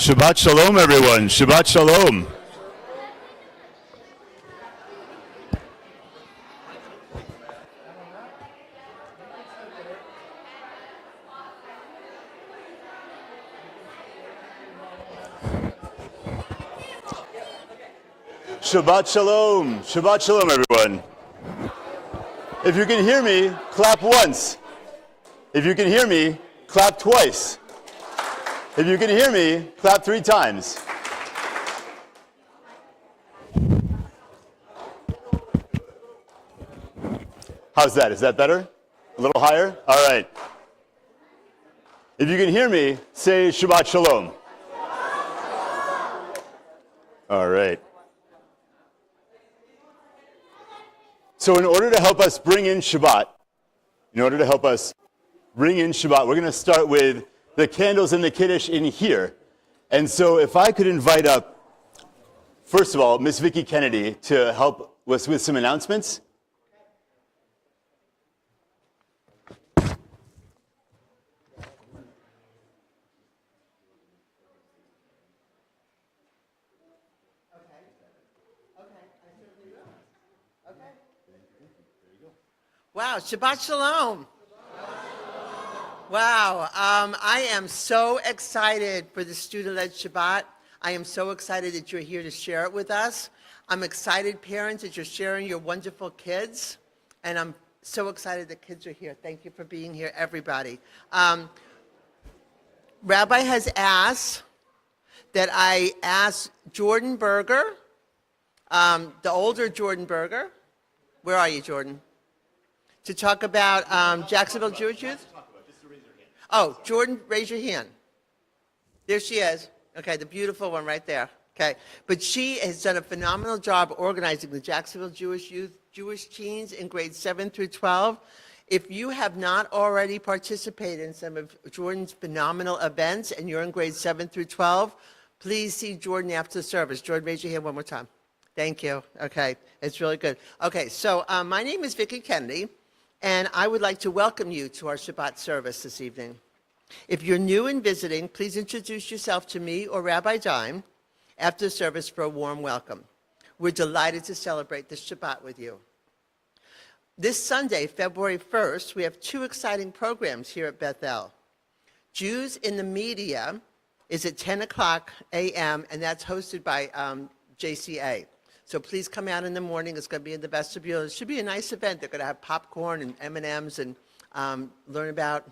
Shabbat Shalom, everyone. Shabbat Shalom. Shabbat Shalom. Shabbat Shalom, everyone. If you can hear me, clap once. If you can hear me, clap twice. If you can hear me, clap 3 times. How's that? Is that better? A little higher? All right. If you can hear me, say Shabbat Shalom. All right. So in order to help us bring in Shabbat, we're going to start with the candles and the Kiddush in here. And so if I could invite up, first of all, Miss Vicki Kennedy to help us with some announcements. Wow, Shabbat Shalom. Wow, I am so excited for the student-led Shabbat. I am so excited that you're here to share it with us. I'm excited, parents, that you're sharing your wonderful kids. And I'm so excited that kids are here. Thank you for being here, everybody. Rabbi has asked that I ask Jordan Berger, the older Jordan Berger. Where are you, Jordan? To talk about Jacksonville Jewish Youth? Oh, Jordan, raise your hand. There she is. Okay, the beautiful one right there. Okay, but she has done a phenomenal job organizing the Jacksonville Jewish Youth, Jewish teens in grades 7 through 12. If you have not already participated in some of Jordan's phenomenal events and you're in grades 7 through 12, please see Jordan after the service. Jordan, raise your hand one more time. Thank you. Okay, it's really good. Okay, so my name is Vicki Kennedy. And I would like to welcome you to our Shabbat service this evening. If you're new and visiting, please introduce yourself to me or Rabbi Dime after the service for a warm welcome. We're delighted to celebrate this Shabbat with you. This Sunday, February 1st, we have 2 exciting programs here at Bethel. Jews in the Media is at 10 o'clock a.m., and that's hosted by JCA. So please come out in the morning. It's going to be in the vestibule. It should be a nice event. They're going to have popcorn and M&Ms and learn about,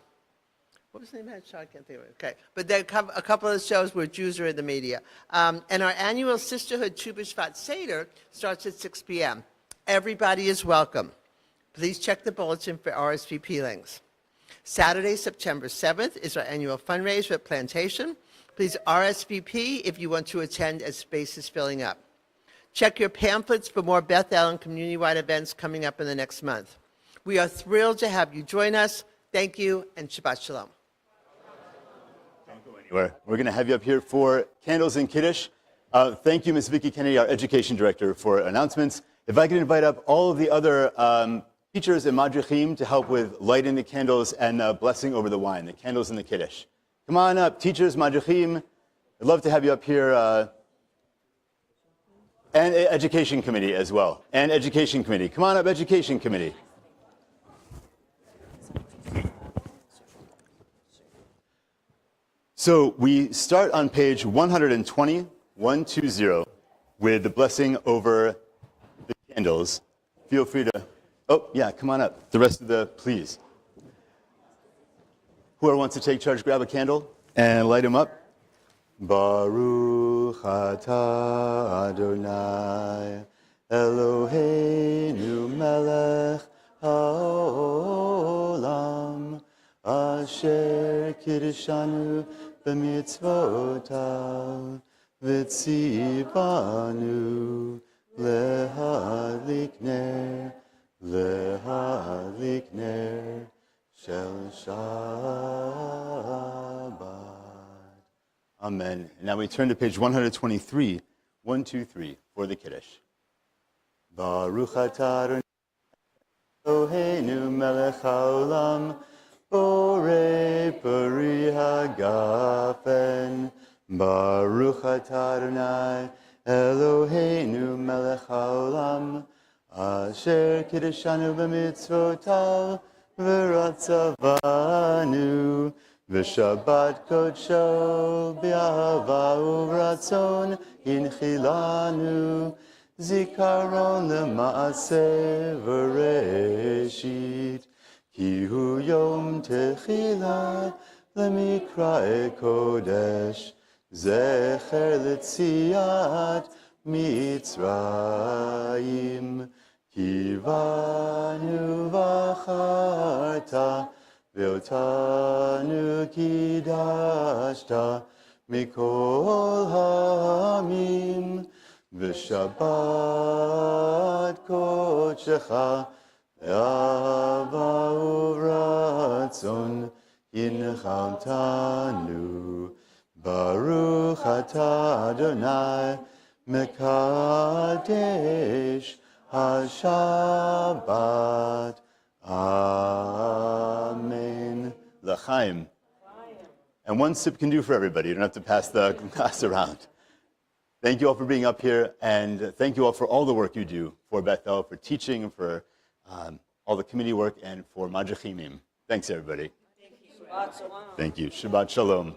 what was the name of that show? I can't think of it. Okay. But there are a couple of the shows where Jews are in the media. And our annual Sisterhood Tu B'Shvat Seder starts at 6 p.m. Everybody is welcome. Please check the bulletin for RSVP links. Saturday, September 7th is our annual fundraiser at Plantation. Please RSVP if you want to attend as space is filling up. Check your pamphlets for more Bethel and community-wide events coming up in the next month. We are thrilled to have you join us. Thank you, and Shabbat Shalom. Don't go anywhere. We're going to have you up here for candles and Kiddush. Thank you, Ms. Vicki Kennedy, our education director, for announcements. If I could invite up all of the other teachers and madrichim to help with lighting the candles and blessing over the wine, the candles and the Kiddush. Come on up, teachers, madrichim. I'd love to have you up here. And Education Committee as well. And Education Committee. Come on up, Education Committee. So we start on page 120, 120, with the blessing over the candles. Feel free to, oh, yeah, come on up. The rest of the, please. Whoever wants to take charge, grab a candle and light them up. Baruch atah Adonai Eloheinu melech haolam asher kiddushanu b'mitzvotav v'tzivanu lehadlik ner shel Shabbat. Amen. Now we turn to page 123, 123 for the Kiddush. Baruch atah Eloheinu melech haolam borei peri hagafen Baruch atah Adonai Eloheinu melech haolam asher kiddushanu b'mitzvotav v'ratzavanu v'shabbat kodsho b'ahava u'ratzon inchilanu zikaron lema'aseh v'reshit ki hu yom techila lemikra kodesh zecher letziat Mitzrayim kivanu v'acharta ve'otanu kidashta mikol ha'amim v'shabbat kodshecha ve'ahava u'ratzon yinchaltanu Baruch atah Adonai Mekadesh HaShabbat. Amen. L'chaim. And one sip can do for everybody. You don't have to pass the glass around. Thank you all for being up here, and thank you all for all the work you do for Bethel, for teaching, and for all the committee work, and for Madrachimim. Thanks, everybody. Thank you. Shabbat shalom. Thank you. Shabbat shalom.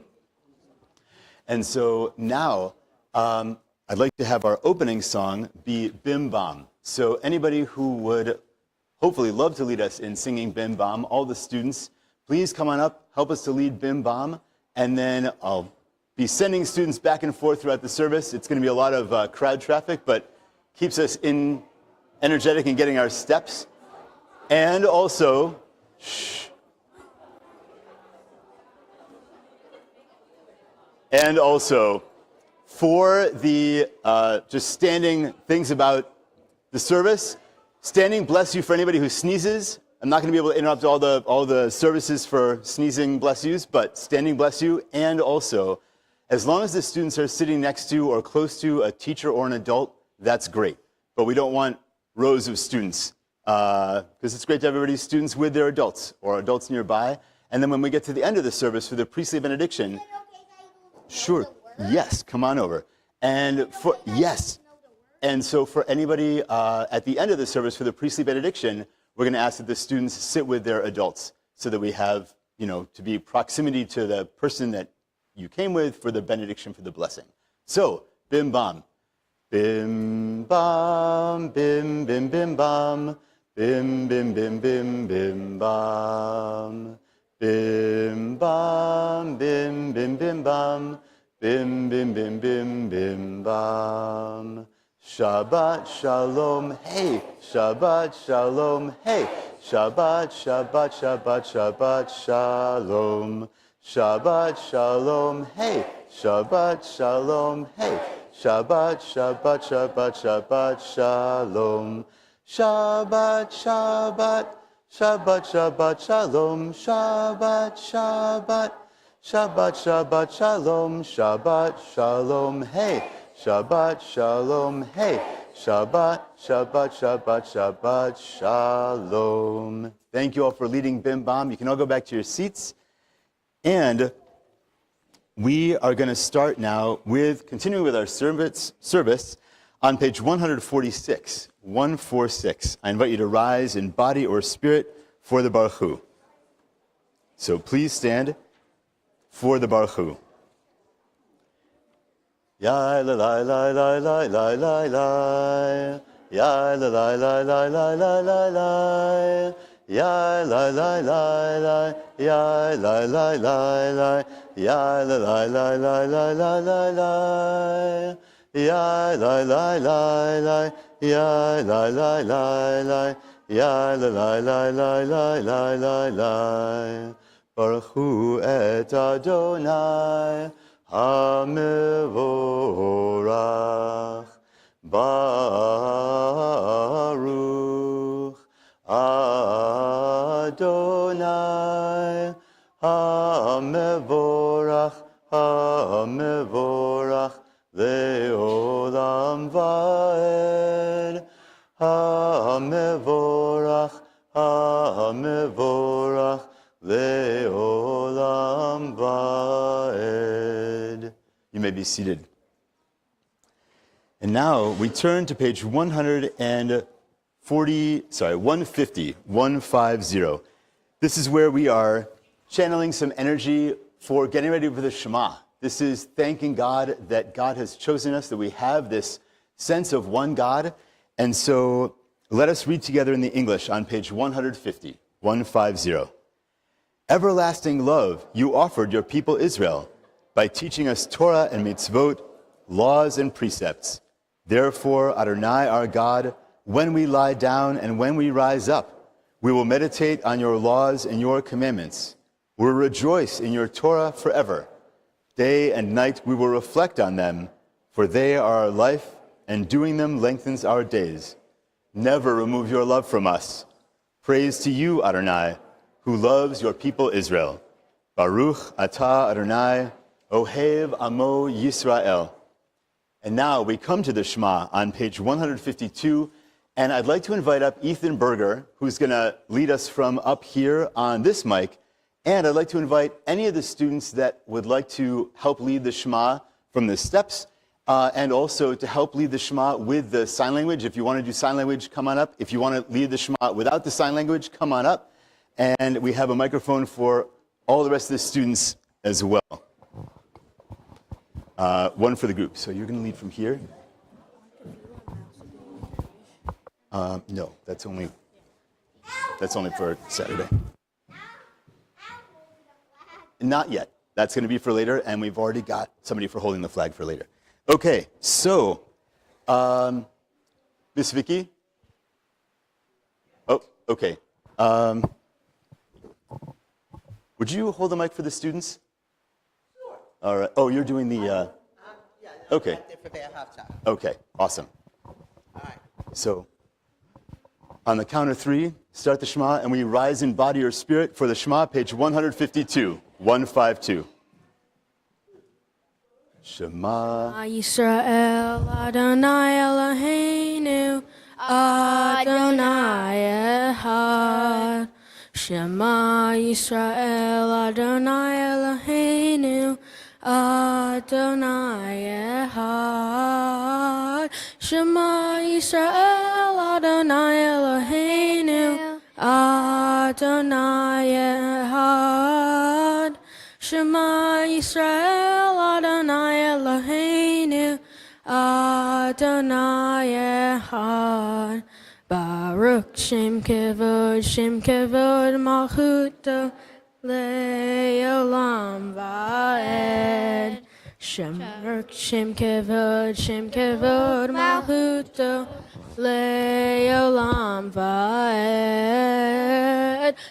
And so now, I'd like to have our opening song be Bim Bam. So anybody who would hopefully love to lead us in singing Bim Bam, all the students, please come on up, help us to lead Bim Bam, and then I'll be sending students back and forth throughout the service. It's going to be a lot of crowd traffic, but keeps us energetic and getting our steps. And also, for the just standing things about the service, standing bless you for anybody who sneezes. I'm not going to be able to interrupt all the services for sneezing bless yous, but standing bless you. And also, as long as the students are sitting next to or close to a teacher or an adult, that's great. But we don't want rows of students because it's great to have everybody's students with their adults or adults nearby. And then when we get to the end of the service for the priestly benediction, sure. Yes, come on over. And so for anybody at the end of the service for the priestly benediction, we're going to ask that the students sit with their adults so that we have, to be proximity to the person that you came with for the benediction for the blessing. So, bim bam. Bim bam, bim bim bim bam. Bim bim bim bim bim bam. Bim bam, bim bim bim bam. Bim, bim, bim, bim, bim, bam. Shabbat shalom, hey. Shabbat shalom, hey. Shabbat, Shabbat, Shabbat, Shabbat shalom. Shabbat shalom, hey. Shabbat shalom, hey. Shabbat, Shabbat, Shabbat, Shabbat shalom. Shabbat, Shabbat, Shabbat, Shabbat shalom. Shabbat, Shabbat. Shabbat, Shabbat, Shalom, Shabbat, Shalom, hey. Shabbat, Shalom, hey. Shabbat, Shabbat, Shabbat, Shabbat, Shalom. Thank you all for leading Bim Bam. You can all go back to your seats. And we are going to start now with, continuing with our service on page 146, 146. I invite you to rise in body or spirit for the Baruch Hu. So please stand for the Baruch Hu. Ya la la la la la la la la. Ya la la la la la la la la. Ya la la la la. Ya la la la la. Ya la la la la la la la la. Ya la la la la. Ya la la la la. Ya la la la la la la la la. Baruch Hu et Adonai HaMevorach. Baruch Adonai HaMevorach. HaMevorach Le'olam Va'ed. HaMevorach. HaMevorach Le'olam Va'ed. You may be seated. And now we turn to page 150. This is where we are channeling some energy for getting ready for the Shema. This is thanking God that God has chosen us, that we have this sense of one God. And so let us read together in the English on page 150. Everlasting love you offered your people Israel by teaching us Torah and mitzvot, laws and precepts. Therefore, Adonai our God, when we lie down and when we rise up, we will meditate on your laws and your commandments. We will rejoice in your Torah forever. Day and night we will reflect on them, for they are our life, and doing them lengthens our days. Never remove your love from us. Praise to you, Adonai, who loves your people Israel. Baruch atah Adonai, Ohev Amo Yisrael. And now we come to the Shema on page 152, and I'd like to invite up Ethan Berger, who's going to lead us from up here on this mic. And I'd like to invite any of the students that would like to help lead the Shema from the steps, and also to help lead the Shema with the sign language. If you want to do sign language, come on up. If you want to lead the Shema without the sign language, come on up. And we have a microphone for all the rest of the students as well. One for the group. So you're going to lead from here? No, that's only for Saturday. Not yet. That's going to be for later, and we've already got somebody for holding the flag for later. Okay, so, Miss Vicky? Oh, okay. Would you hold the mic for the students? Sure. All right. Oh, you're doing the, okay. Okay, awesome. All right. So, on the count of three, start the Shema, and we rise in body or spirit for the Shema, page 152. 152. Shema Yisrael Adonai Eloheinu Adonai Echad. Shema Yisrael Adonai Eloheinu Adonai Echad. Shema Yisrael Adonai Eloheinu Adonai Echad. Shema Yisrael Adonai Eloheinu Adonai Echad. Baruch Shem Kevod Malchuto Le'olam Va'ed. Baruch Shem Kevod Malchuto Le'olam Va'ed.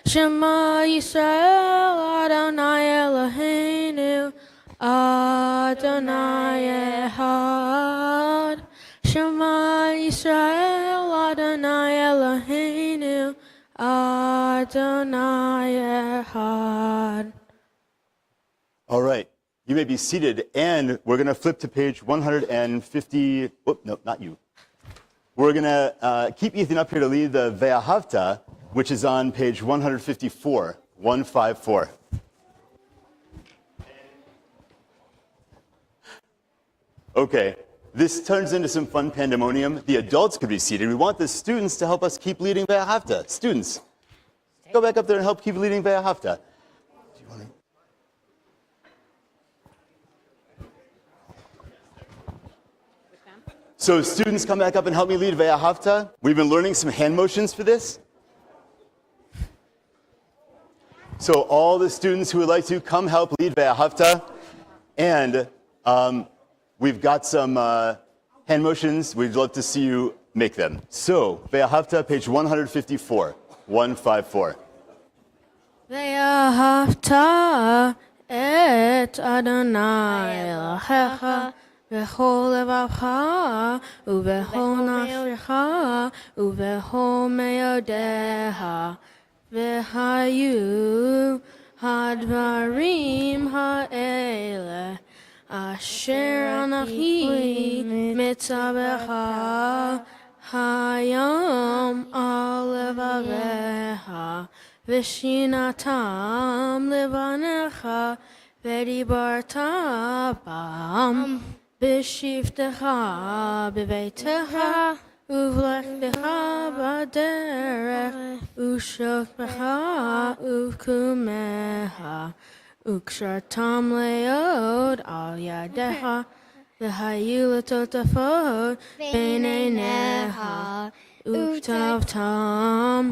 Shema Yisrael Adonai Eloheinu Adonai Echad. Shema Yisrael Adonai Eloheinu Adonai Echad. All right, you may be seated, and we're going to flip to page 150. Oh, no, not you. We're going to keep Ethan up here to lead the Ve'ahavta, which is on page 154, 154. Okay, this turns into some fun pandemonium. The adults could be seated. We want the students to help us keep leading Ve'ahavta. Students, go back up there and help keep leading Ve'ahavta. So students, come back up and help me lead Ve'ahavta. We've been learning some hand motions for this. So all the students who would like to come help lead Ve'ahavta. And we've got some hand motions. We'd love to see you make them. So Ve'ahavta, page 154, 154. Ve'ahavta et Adonai Elohecha V'chol levacha, uv'chol nafshecha, uv'chol meyodeha, v'hayu hadvarim ha'ele, asher anachi mitzavecha, hayom al levavecha, v'shinatam levanecha, Vedi bartabam, beshiftecha, bevetecha, uvlechtecha baderech, ushokbecha, uvkumecha, ukshartam leod al yadecha, v'hayu letotafot beineinecha, uktavtam,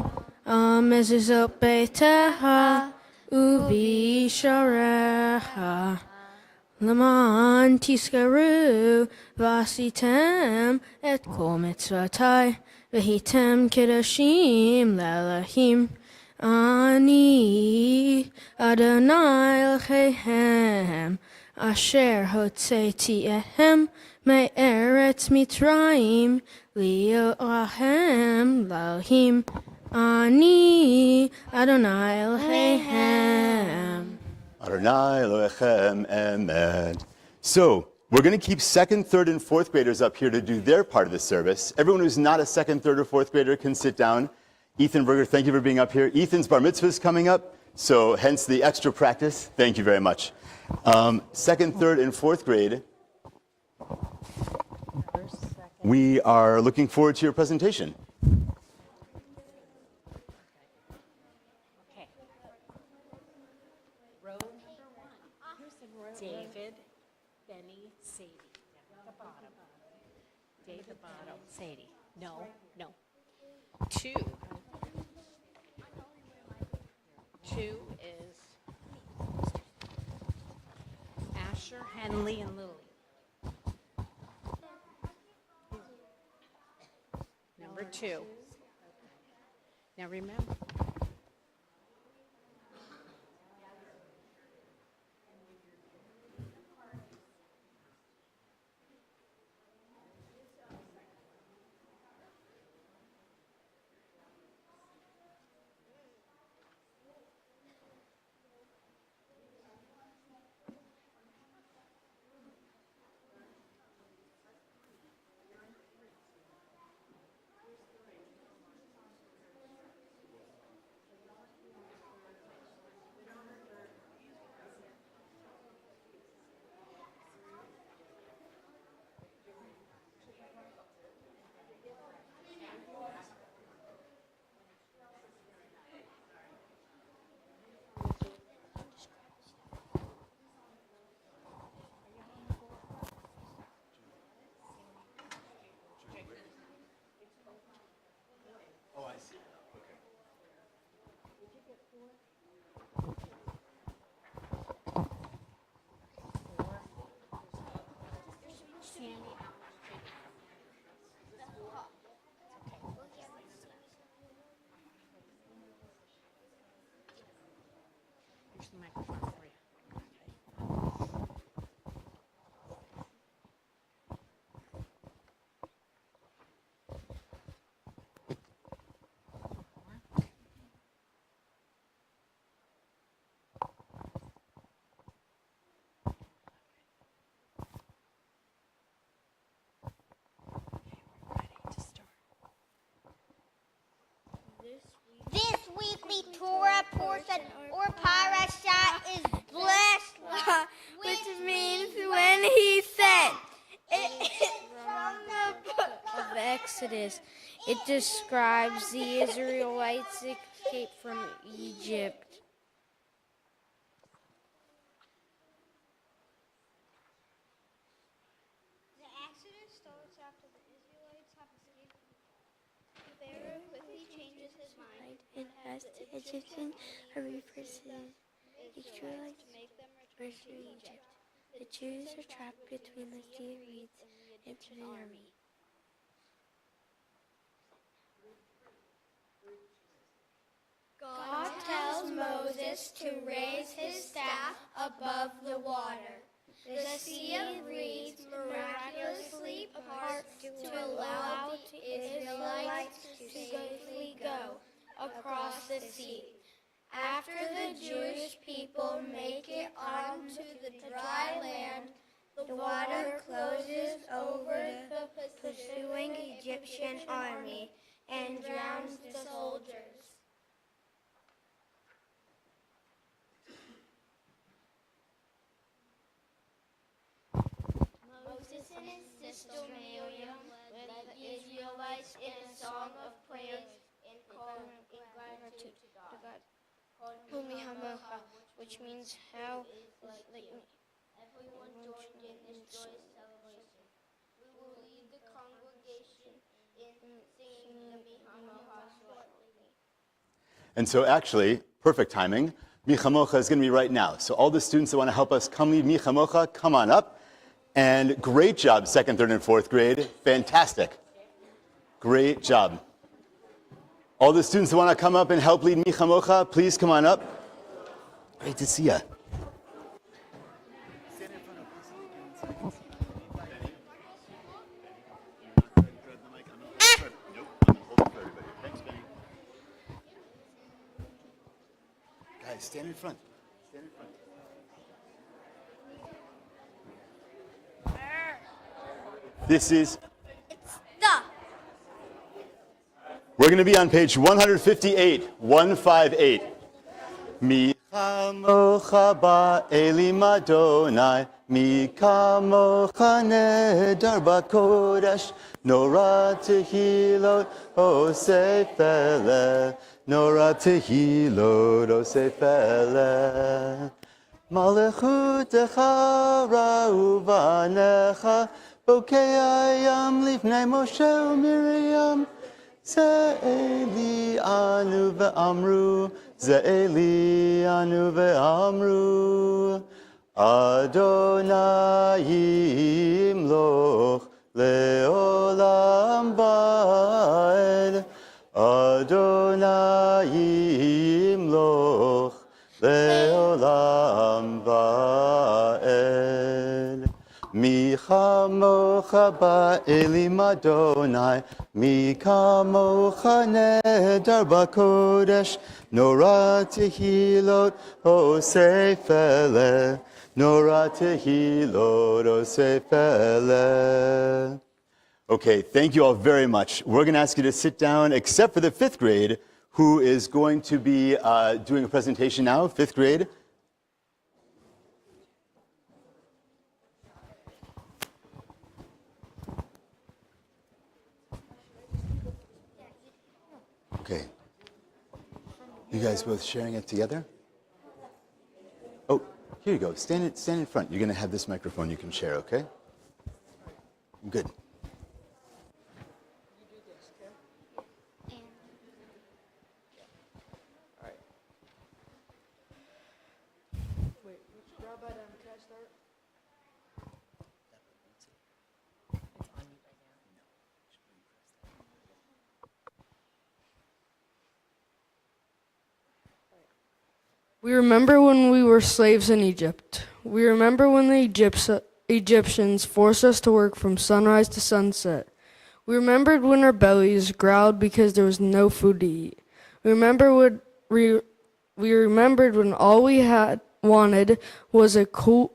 mezuzot beitecha, uvi sharecha. Laman tiskaru vasitem et kol mitzvatai vehitem kedoshim lelahim ani Adonai Elohehem asher hotzeti ehem me'eretz Mitzrayim liot lahem lalahim ani Adonai Elohehem. Adonai Elohechem, amen. So, we're going to keep second, third, and fourth graders up here to do their part of the service. Everyone who's not a second, third, or fourth grader can sit down. Ethan Berger, thank you for being up here. Ethan's bar mitzvah is coming up, so hence the extra practice. Thank you very much. Second, third, and fourth grade, we are looking forward to your presentation. David, Benny, Sadie. Down at the bottom. David, bottom, Sadie. No. 2. 2 is Asher, Henley, and Lily. Number 2. Now remember. Here's the microphone for you. This weekly Torah portion or parasha is blessed, Which means when he said, it is from the book of Exodus, it describes the Israelites' escape from Egypt. The Exodus starts after the Israelites have escaped. Pharaoh quickly changes his mind And as the Egyptians are reversed, the Israelites make them return to Egypt. The Jews are trapped between the sea of reeds and the Egyptian army. God tells Moses to raise his staff above the water. The sea of reeds miraculously parts to allow the Israelites to safely go across the sea. After the Jewish people make it onto the dry land, the water closes over the pursuing Egyptian army and drowns the soldiers. still Miriam led the Israelites in a song of praise and called in gratitude to God. Umihamocha, which means how like me. Everyone joined in this joyous celebration. We will lead the congregation in singing the Mihamocha shortly. And so actually, perfect timing, Mi Chamocha is going to be right now. So all the students that want to help us come lead Mi Chamocha, come on up. And great job, 2nd, 3rd, and 4th grade. Fantastic. Great job. All the students that want to come up and help lead Mi Chamocha, please come on up. Great to see you. Guys, stand in front. Stand in front. This is. We're going to be on page 158, 158. Mi chamocha ba'elim Adonai, mi kamocha nedar b'kodesh, nora tehilot osei feleh, nora tehilot osei feleh. Malechutecha ra'u v'anecha, bokei ayam lifnei Moshe u'Miriam. Ze'eli anu ve'amru, Ze'eli anu ve'amru, Adonai yimloch le'olam va'ed, Adonai yimloch le'olam va'ed. Mi chamocha ba'elim Adonai, mi kamocha nedar b'kodesh, nora tehilot osei feleh, nora tehilot osei feleh. Okay, thank you all very much. We're going to ask you to sit down, except for the 5th grade, who is going to be doing a presentation now, 5th grade. Okay. You guys both sharing it together? Oh, here you go. Stand in front. You're going to have this microphone you can share, okay? Good. We remember when we were slaves in Egypt. We remember when the Egyptians forced us to work from sunrise to sunset. We remembered when our bellies growled because there was no food to eat. We remembered when all we had wanted was a cool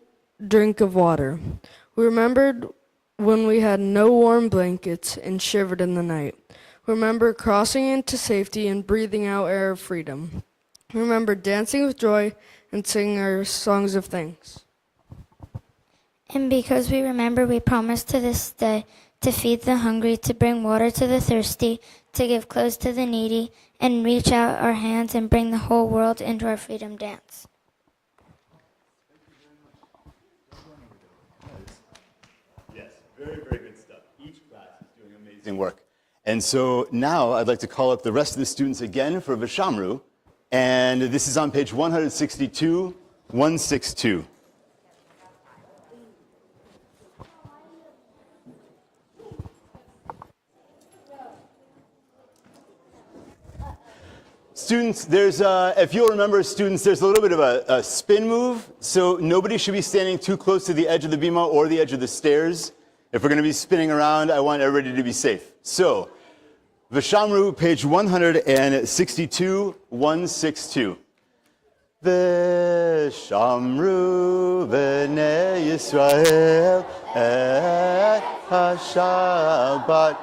drink of water. We remembered when we had no warm blankets and shivered in the night. We remember crossing into safety and breathing out air of freedom. Remember dancing with joy and singing our songs of thanks. And because we remember, we promise to this day to feed the hungry, to bring water to the thirsty, to give clothes to the needy, and reach out our hands and bring the whole world into our freedom dance. Yes, very, very good stuff. Each class is doing amazing work. And so now I'd like to call up the rest of the students again for Vishamru. And this is on page 162, 162. Students, if you'll remember, students, there's a little bit of a spin move. So nobody should be standing too close to the edge of the bima or the edge of the stairs. If we're going to be spinning around, I want everybody to be safe. So, Vishamru, page 162, 162. Vishamru b'nei Yisrael et ha-Shabbat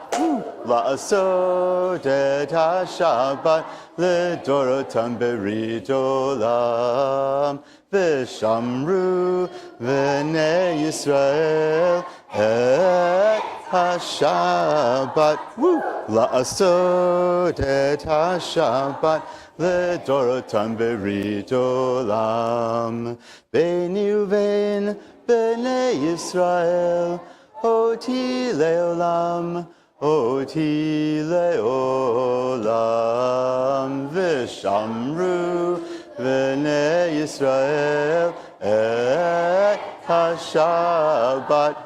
la'asot et ha-Shabbat l'dorotam berit olam. Vishamru b'nei Yisrael et HaShabbat, woo, la'asot et HaShabbat, לדורותם ברית עולם. ביני ובין בני ישראל, אותי לעולם, אותי לעולם. ושמרו בני ישראל את השבת,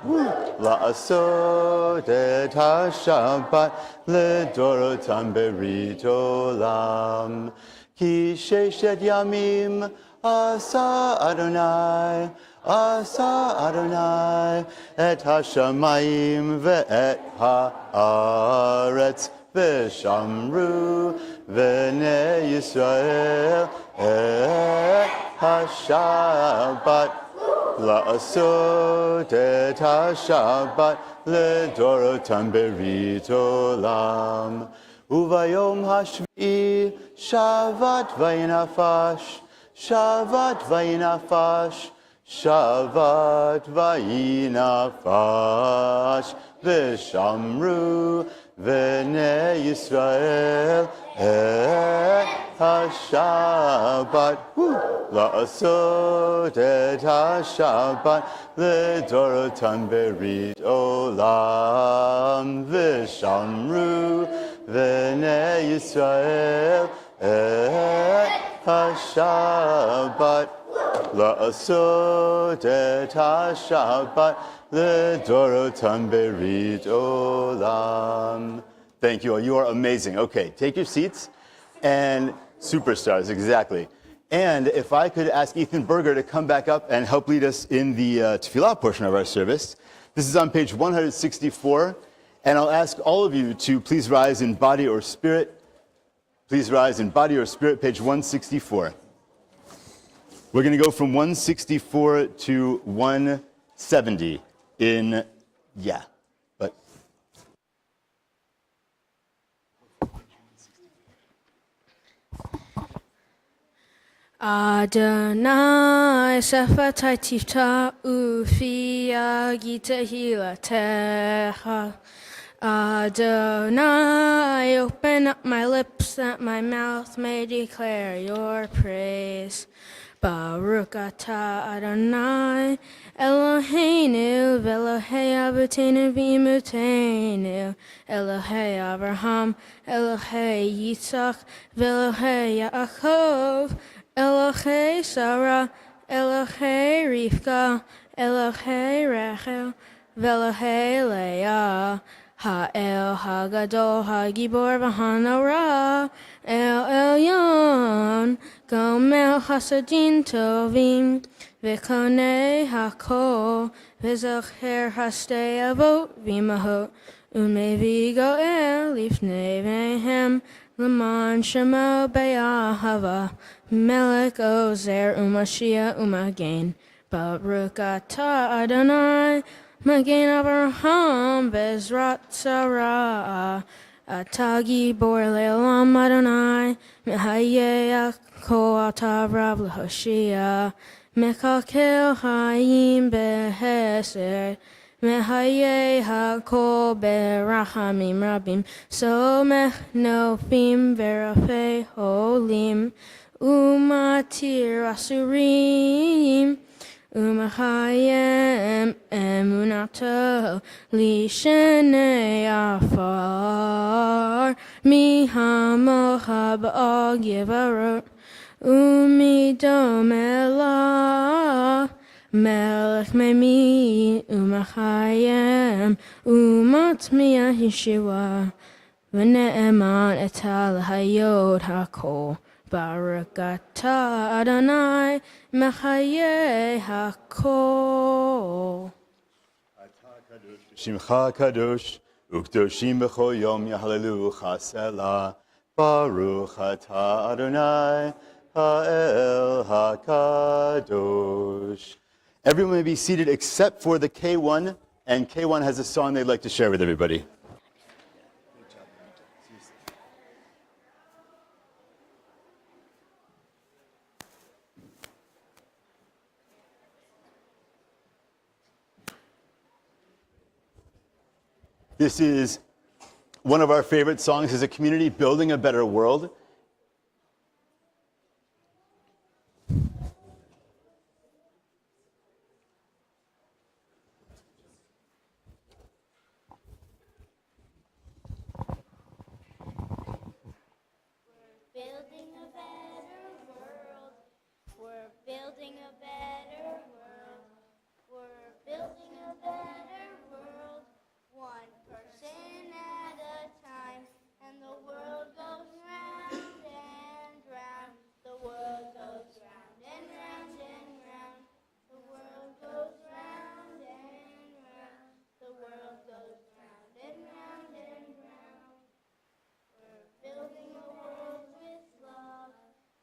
לעשות את השבת לדורותם ברית עולם. כי ששת ימים עשה אדוני, עשה אדוני את השמיים ואת הארץ, ושמרו בני ישראל את השבת, לעשות את השבת לדורותם ברית עולם. וביום השביעי שבת וינפש, שבת וינפש, שבת וינפש, ושמרו בני ישראל את השבת, לעשות את השבת לדורותם ברית עולם. ושמרו בני ישראל את השבת, לעשות את השבת לדורותם ברית עולם. Thank you all. You are amazing. Okay, take your seats. And superstars, exactly. And if I could ask Ethan Berger to come back up and help lead us in the tefillah portion of our service. This is on page 164. And I'll ask all of you to please rise in body or spirit. Please rise in body or spirit, page 164. We're going to go from 164 to 170 in, but. Adonai sefatai tifta ufi agita hilatecha. Adonai, open up my lips that my mouth may declare your praise. Baruch atah Adonai, Eloheinu, Elohei Avotenu v'imutenu, Elohei Abraham, Elohei Yitzchak, Elohei Yaakov, Elohei Sarah, Elohei Rivka, Elohei Rachel, Elohei Leah, Ha'el Hagadol Hagibor v'Hanora, El Elyon, Gomel Hasadim Tovim, V'konei Hakol, V'zocher Hastei Avot V'imahot, Umevi Goel Lifnei Vehem, L'man Shemo Be'ahava, Melech Ozer U'Mashiach U'Magen, Baruch atah Adonai, Magen Avraham Bezrat Sarah, Atah Gibor Le'olam Adonai, Mehaye Yaakov Atah Rav L'Hoshia, Mekakel Hayim Behesed, Mehaye Hakol Berachamim Rabim, Somech Nofim Verafei Holim, Umatir Asurim, Umachayem emunato lishenei afar mihamocha ba'al yivarot umidomela melech memi umachayem umatmiya Yeshua v'ne'eman etal hayod hakol. Baruch atah Adonai Mechaye Hakol. Shimcha Kadosh, Ukdoshim B'chol Yom Yahalelu Chasela. Baruch atah Adonai Ha'el HaKadosh. Everyone may be seated except for the K1, and K1 has a song they'd like to share with everybody. This is one of our favorite songs as a community, Building a Better World. Building a better world. We're building a better world. We're building a better world. One person at a time. And the world goes round and round. The world goes round and round and round. The world goes round and round. The world goes round and round and round. We're building a world with love.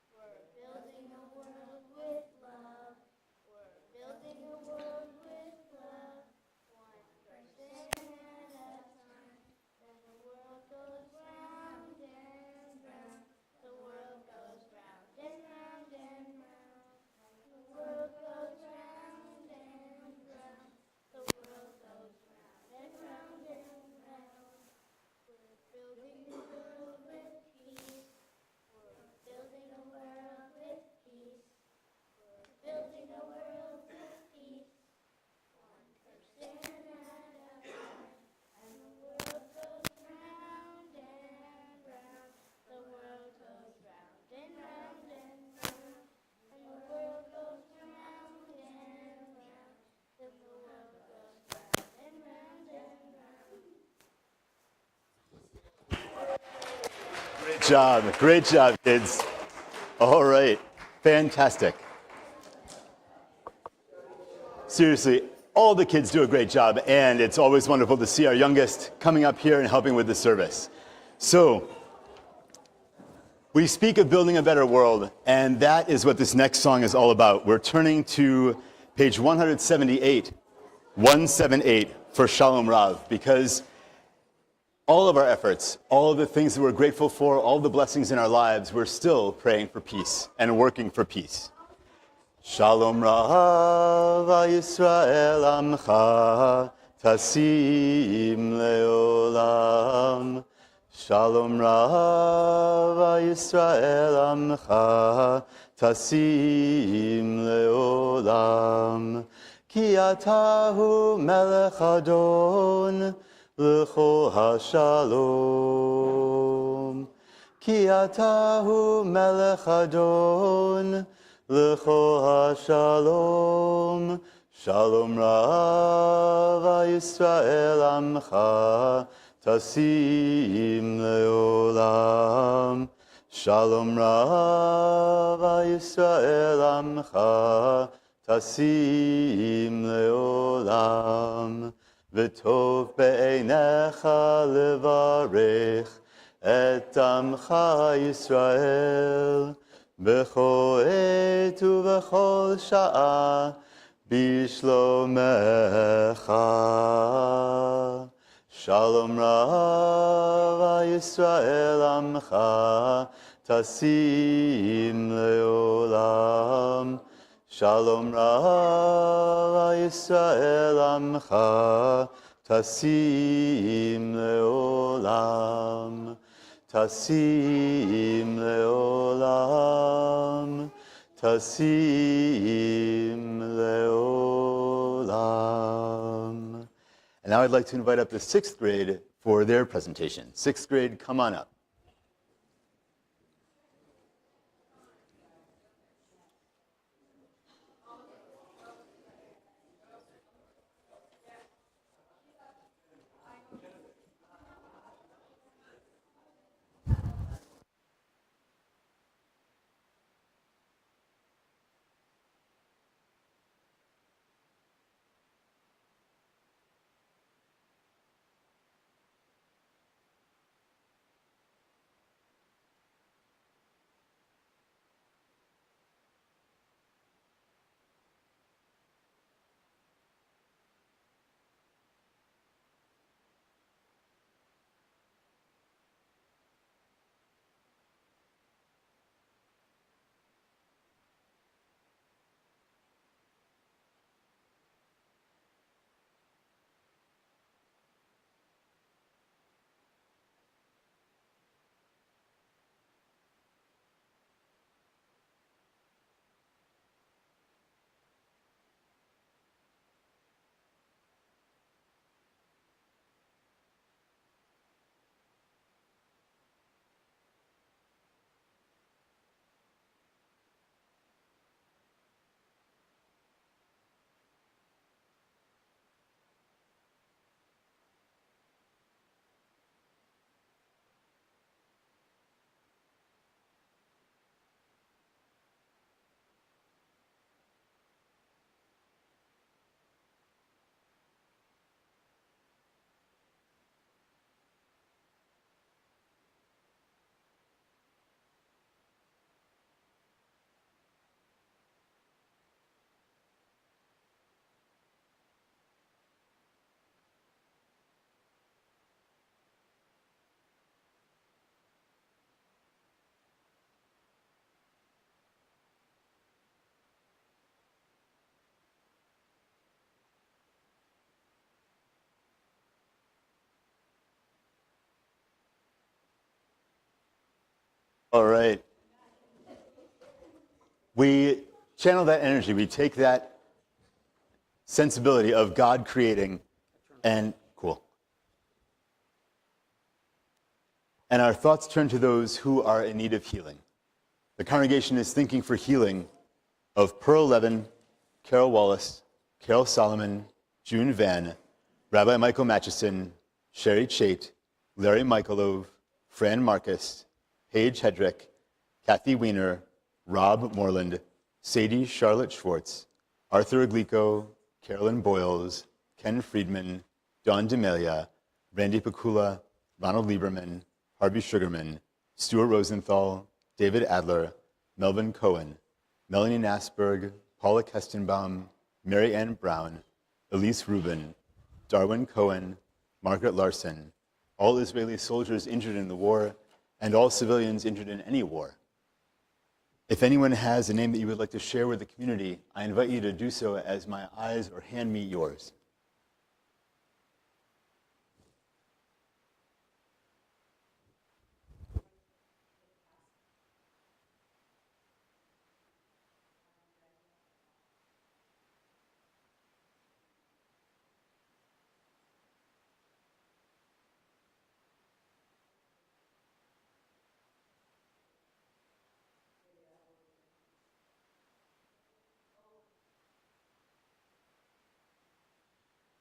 We're building a world with love. We're building a world with love. One person at a time. Then the world goes round and round. The world goes round and round and round. The world goes round and round. The world goes round and round and round. We're building a world with peace. We're building a world with peace. We're building a world with peace. One person at a time. And the world goes round and round. The world goes round and round and round. And the world goes round and round. Then the world goes round and round and round. Great job, kids. All right, fantastic. Seriously, all the kids do a great job, and it's always wonderful to see our youngest coming up here and helping with the service. So, we speak of building a better world, and that is what this next song is all about. We're turning to page 178 for Shalom Rav, because all of our efforts, all of the things that we're grateful for, all the blessings in our lives, we're still praying for peace and working for peace. Shalom Rav Yisrael Amcha Tasim Leolam. Shalom Rav Yisrael Amcha Tasim Leolam. Ki atahu melech Adon L'chol hashalom. Ki atahu melech Adon L'chol hashalom. Shalom Rav Yisrael Amcha Tasim Leolam. Shalom Rav Yisrael Amcha Tasim Leolam. V'tov be'einecha levarech et amcha Yisrael b'chol et u'b'chol sha'a b'shlomecha. Shalom Rav Yisrael amcha tasim leolam. Shalom Rav Yisrael amcha tasim leolam. Tasim leolam. Tasim leolam. And now I'd like to invite up the 6th grade for their presentation. 6th grade, come on up. All right. We channel that energy. We take that sensibility of God creating and cool. And our thoughts turn to those who are in need of healing. The congregation is thinking for healing of Pearl Levin, Carol Wallace, Carol Solomon, June Van, Rabbi Michael Matchison, Sherry Chait, Larry Michaelov, Fran Marcus, Paige Hedrick, Kathy Weiner, Rob Moreland, Sadie Charlotte Schwartz, Arthur Aglico, Carolyn Boyles, Ken Friedman, Don D'Amelia, Randy Pakula, Ronald Lieberman, Harvey Sugarman, Stuart Rosenthal, David Adler, Melvin Cohen, Melanie Nasberg, Paula Kestenbaum, Mary Ann Brown, Elise Rubin, Darwin Cohen, Margaret Larson, all Israeli soldiers injured in the war, and all civilians injured in any war. If anyone has a name that you would like to share with the community, I invite you to do so as my eyes or hand me yours.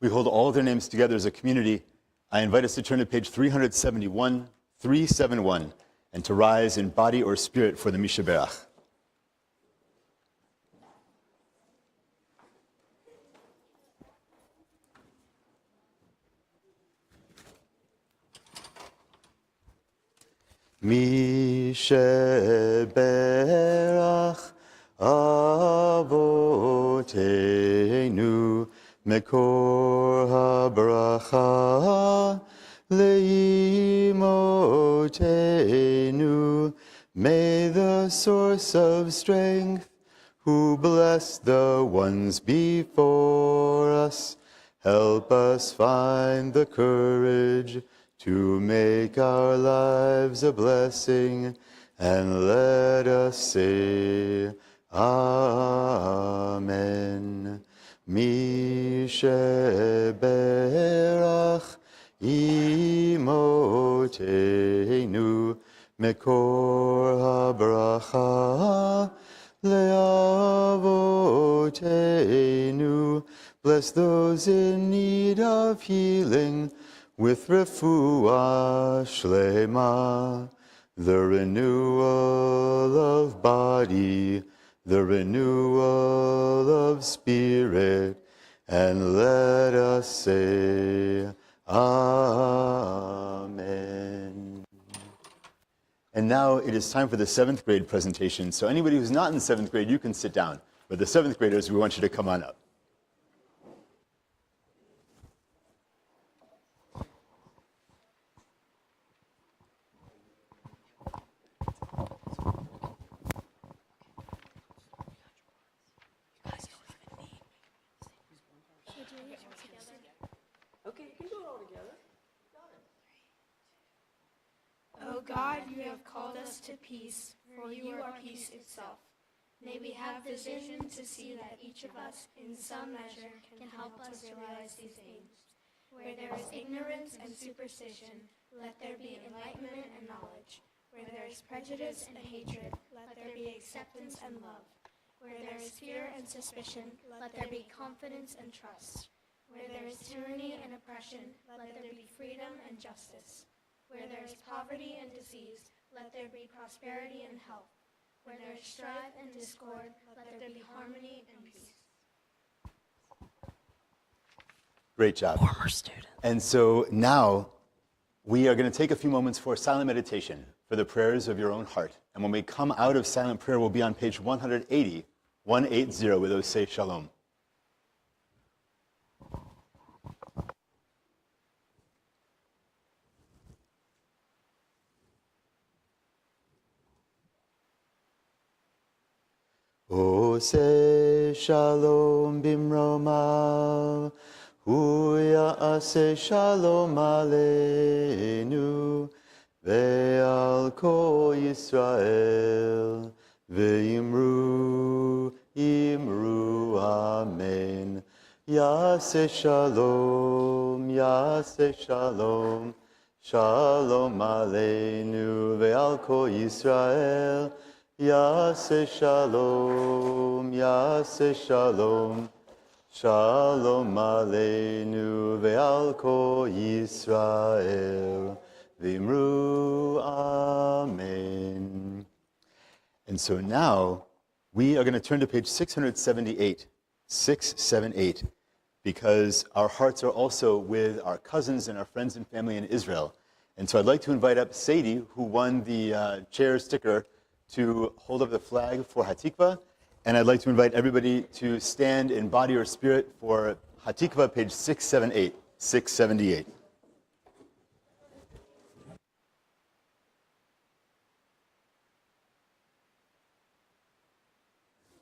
We hold all of their names together as a community. I invite us to turn to page 371, and to rise in body or spirit for the Mishaberach. Mishaberach Avotenu Mekor habracha leimotenu. May the source of strength, who bless the ones before us, help us find the courage to make our lives a blessing, and let us say, Amen. Mishaberach imotenu mekor habracha leavotenu. Bless those in need of healing with refuah shlema, the renewal of body, the renewal of spirit, and let us say, Amen. And now it is time for the 7th grade presentation. So anybody who's not in the 7th grade, you can sit down. But the 7th graders, we want you to come on up. O God, you have called us to peace, for you are peace itself. May we have the vision to see that each of us, in some measure, can help us realize these aims. Where there is ignorance and superstition, let there be enlightenment and knowledge. Where there is prejudice and hatred, let there be acceptance and love. Where there is fear and suspicion, let there be confidence and trust. Where there is tyranny and oppression, let there be freedom and justice. Where there is poverty and disease, let there be prosperity and health. Where there is strife and discord, let there be harmony and peace. Great job. Former student. And so now we are going to take a few moments for silent meditation, for the prayers of your own heart. And when we come out of silent prayer, we'll be on page 180, where those say shalom. Ose shalom bimromav, hu ya'aseh shalom aleinu, ve'al kol Yisrael, ve'imru, imru, amen. Yaseh shalom, yaseh shalom, shalom aleinu ve'al kol Yisrael, yaseh shalom, yaseh shalom, shalom aleinu ve'al kol Yisrael, v'imru, amen. And so now we are going to turn to page 678, 678, because our hearts are also with our cousins and our friends and family in Israel. And so I'd like to invite up Sadie, who won the chair sticker, to hold up the flag for Hatikva. And I'd like to invite everybody to stand in body or spirit for Hatikva, page 678, 678.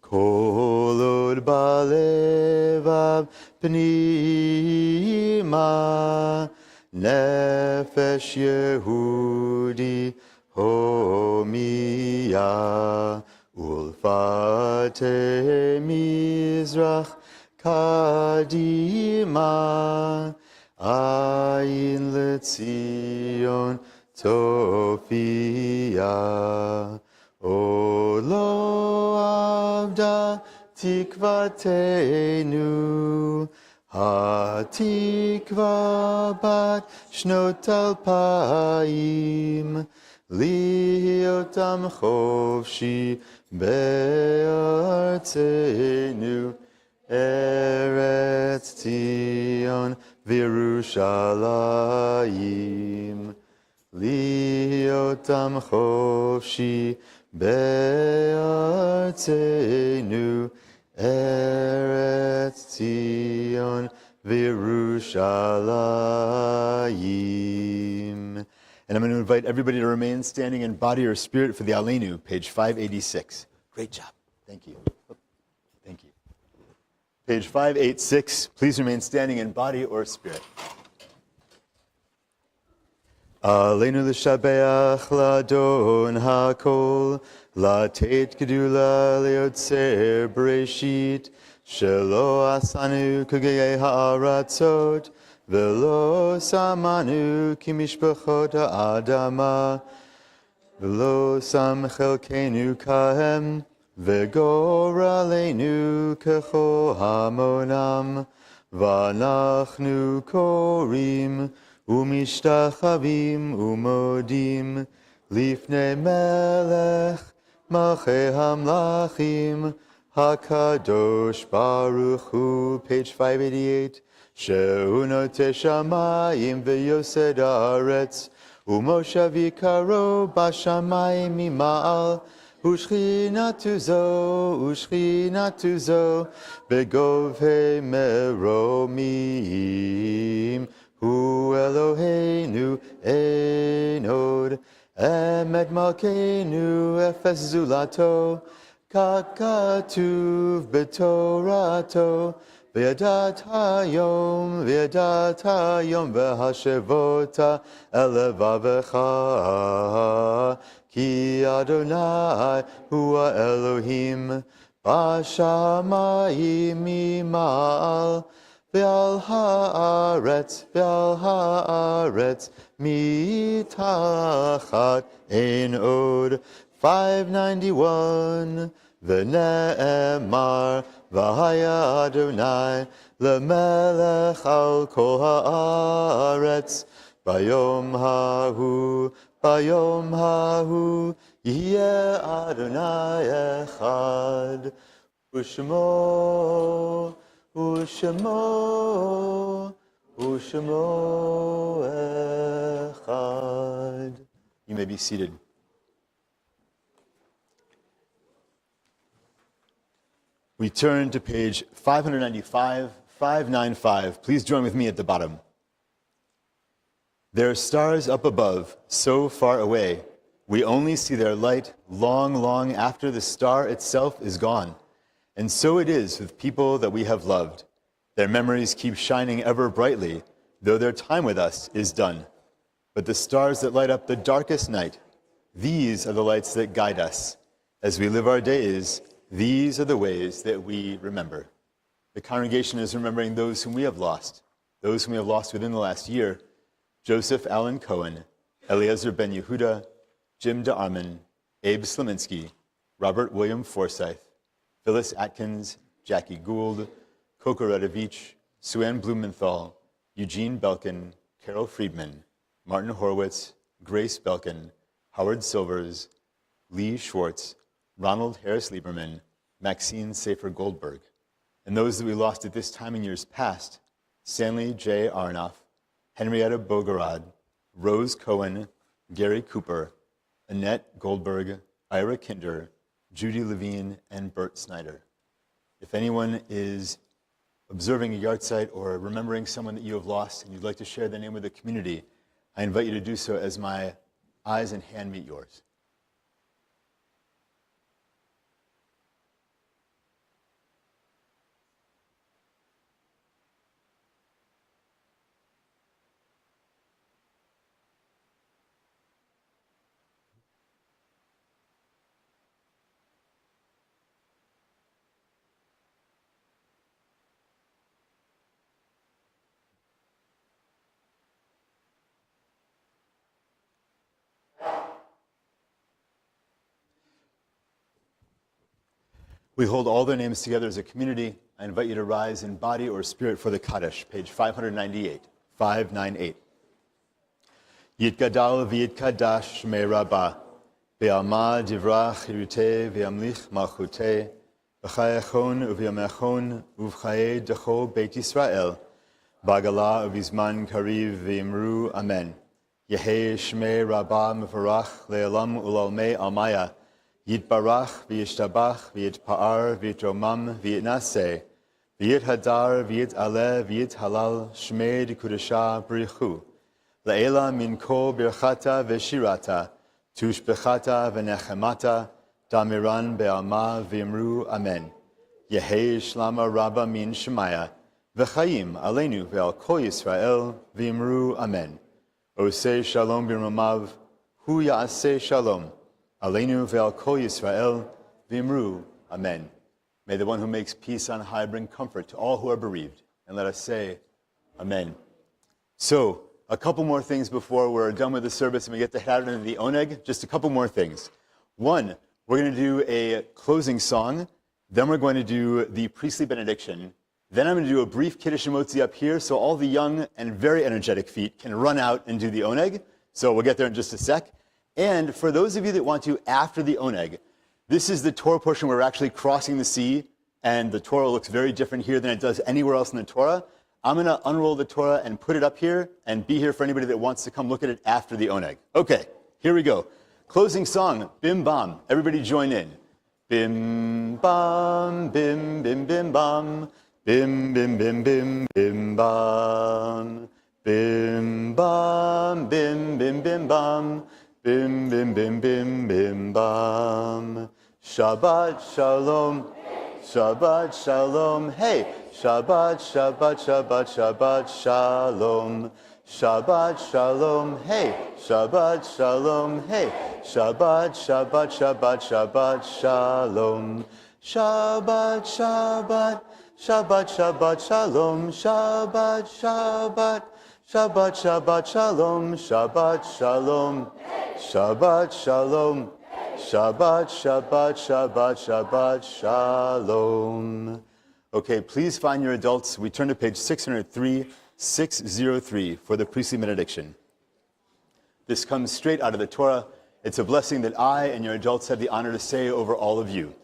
Kol od balevav pnima, nefesh Yehudi homiya, ulfate mizrach kadima, ayin letzion tofia. O lo avda tikvatenu, hatikva bat shnot alpaim, liotam chofshi be'artzenu, Eretz Tzion v'Yerushalayim, liotam chofshi be'artzenu, Eretz Tzion v'Yerushalayim. And I'm going to invite everybody to remain standing in body or spirit for the Aleinu, page 586. Great job. Thank you. Thank you. Page 586, please remain standing in body or spirit. Aleinu l'shabeach l'adon hakol, לתת גדולה ליוצר בראשית, שלא עשנו כגויי הארצות, ולא שמנו כמשפחות האדמה, ולא שם חלקנו כהם, וגורלנו ככל המונם, ואנחנו קוראים ומשתחווים ומודים לפני מלך מלכי המלכים, הקדוש ברוך הוא, page 588, שהוא נוטה שמיים ויוסד הארץ, ומושב יקרו בשמיים ממעל, ושכינתו זו בגובהי מרומים, הוא אלוהינו אין עוד, אמת מלכנו אפס זולתו, כך כתוב בתורתו, וידעת היום והשבות אל לבבך, כי אדוני הוא האלוהים בשמיים ממעל, ועל הארץ מתחת אין עוד. 591, ונאמר, והיה אדוני למלך על כל הארץ, ביום ההוא יהיה אדוני אחד, ושמו echad. You may be seated. We turn to page 595, 595. Please join with me at the bottom. There are stars up above, so far away. We only see their light long, long after the star itself is gone. And so it is with people that we have loved. Their memories keep shining ever brightly, though their time with us is done. but the stars that light up the darkest night, these are the lights that guide us. As we live our days, these are the ways that we remember. The congregation is remembering those whom we have lost within the last year: Joseph Allen Cohen, Eliezer Ben Yehuda, Jim DeArmond, Abe Sleminski, Robert William Forsyth, Phyllis Atkins, Jackie Gould, Coco Radovich, Sue-Ann Blumenthal, Eugene Belkin, Carol Friedman, Martin Horowitz, Grace Belkin, Howard Silvers, Lee Schwartz, Ronald Harris Lieberman, Maxine Safer Goldberg, and those that we lost at this time in years past: Stanley J. Aronoff, Henrietta Bogorad, Rose Cohen, Gary Cooper, Annette Goldberg, Ira Kinder, Judy Levine, and Bert Snyder. If anyone is observing a yard site or remembering someone that you have lost and you'd like to share their name with the community, I invite you to do so as my eyes and hand meet yours. We hold all their names together as a community. I invite you to rise in body or spirit for the Kaddish, page 598, 598. Yitgadal v'yitkadash shmei Rabbah, be'alma divrach hiruteh v'yamlich malchuteh, v'chayachon uv'yamechon uv'chaye decho Beit Yisrael, b'agala uv'izman kariv v'imru amen. Yehei shmei Rabbah mevarach le'elam ulalmei almaya, Yitbarach v'yishtabach v'yitpa'ar v'yitromam v'yitnaseh v'yithadar v'yitaleh v'yithalal shmei d'kudashah b'richu la'ela min kol birchata v'shirata tushbechata v'nechemata damiran be'alma v'imru amen. Yehei shlama rabba min shemaya v'chayim aleinu ve'al kol Yisrael v'imru amen. Oseh shalom b'romav hu ya'aseh shalom Aleinu ve'al kol Yisrael v'imru amen. May the one who makes peace on high bring comfort to all who are bereaved. And let us say, amen. So, a couple more things before we're done with the service and we get to head out into the Oneg. Just a couple more things. One, we're going to do a closing song. Then we're going to do the priestly benediction. Then I'm going to do a brief Kiddush Motzi up here so all the young and very energetic feet can run out and do the Oneg. So we'll get there in just a sec. And for those of you that want to after the Oneg, this is the Torah portion where we're actually crossing the sea, and the Torah looks very different here than it does anywhere else in the Torah. I'm going to unroll the Torah and put it up here and be here for anybody that wants to come look at it after the Oneg. Okay, here we go. Closing song, Bim Bam. Everybody join in. Bim Bam, Bim Bim Bim Bam, Bim Bim Bim Bim Bim Bam, Bim Bam, Bim Bim Bim Bam. Bim, bim, bim, bim, bim, bam. Shabbat shalom, Shabbat shalom, hey. Shabbat, Shabbat, Shabbat, Shabbat shalom. Shabbat shalom, hey. Shabbat shalom, hey. Shabbat, Shabbat, Shabbat, Shabbat shalom. Shabbat, Shabbat, Shabbat, Shabbat shalom. Shabbat, Shabbat. Shabbat, Shabbat, Shalom, Shabbat, Shalom, Shabbat, Shalom, Shabbat, Shabbat, Shabbat, Shabbat, Shalom. Okay, please find your adults. We turn to page 603 for the priestly benediction. This comes straight out of the Torah. It's a blessing that I and your adults have the honor to say over all of you.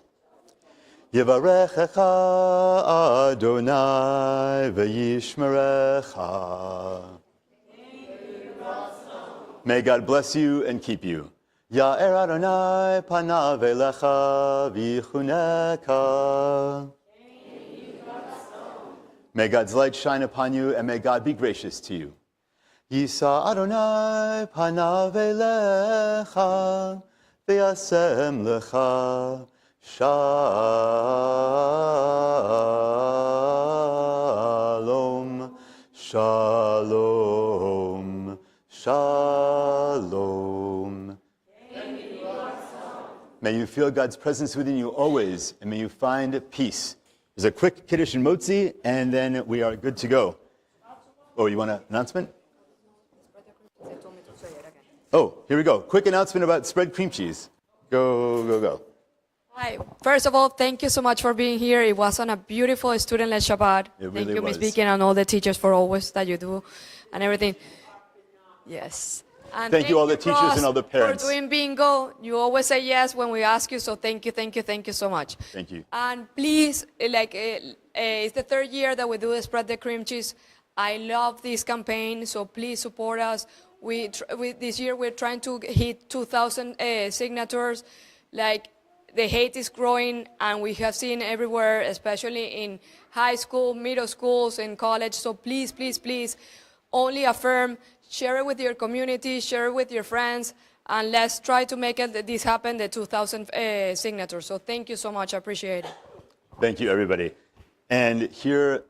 Yevarechecha Adonai v'yishmerecha. May God bless you and keep you. Ya'er Adonai panav elecha v'yichuneka. May God's light shine upon you and may God be gracious to you. Yisa Adonai panav elecha v'yasem lecha. Shalom, shalom, shalom. May you feel God's presence within you always, and may you find peace. There's a quick Kiddush and Motzi, and then we are good to go. Oh, you want an announcement? Oh, here we go. Quick announcement about spread cream cheese. Go, go, go. Hi. First of all, thank you so much for being here. It was on a beautiful student-led Shabbat. It really thank you, Ms. was. Beacon, and all the teachers for always that you do and everything. Yes. And Thank you all the teachers Ross, and all the parents. For doing bingo. You always say yes when we ask you, so thank you so much. Thank you. And please, it's the third year that we do Spread the Cream Cheese. I love this campaign, so please support us. This year we're trying to hit 2,000 signatures. The hate is growing, and we have seen everywhere, especially in high school, middle schools, and college. So please, please, please, only affirm, share it with your community, share it with your friends, and let's try to make this happen, the 2,000 signatures. So thank you so much. I appreciate it. Thank you, everybody. And here,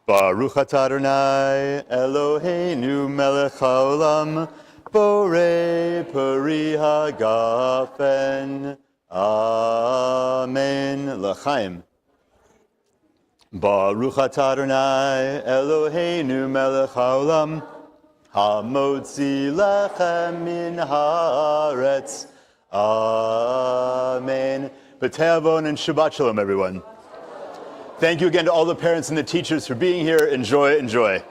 Baruch atah Adonai Eloheinu melech haolam, borei peri hagafen. Amen. L'chaim. Baruch atah Adonai Eloheinu melech haolam, hamotzi lechem min haaretz. Amen. B'tei avon and Shabbat Shalom, everyone. Thank you again to all the parents and the teachers for being here. Enjoy, enjoy.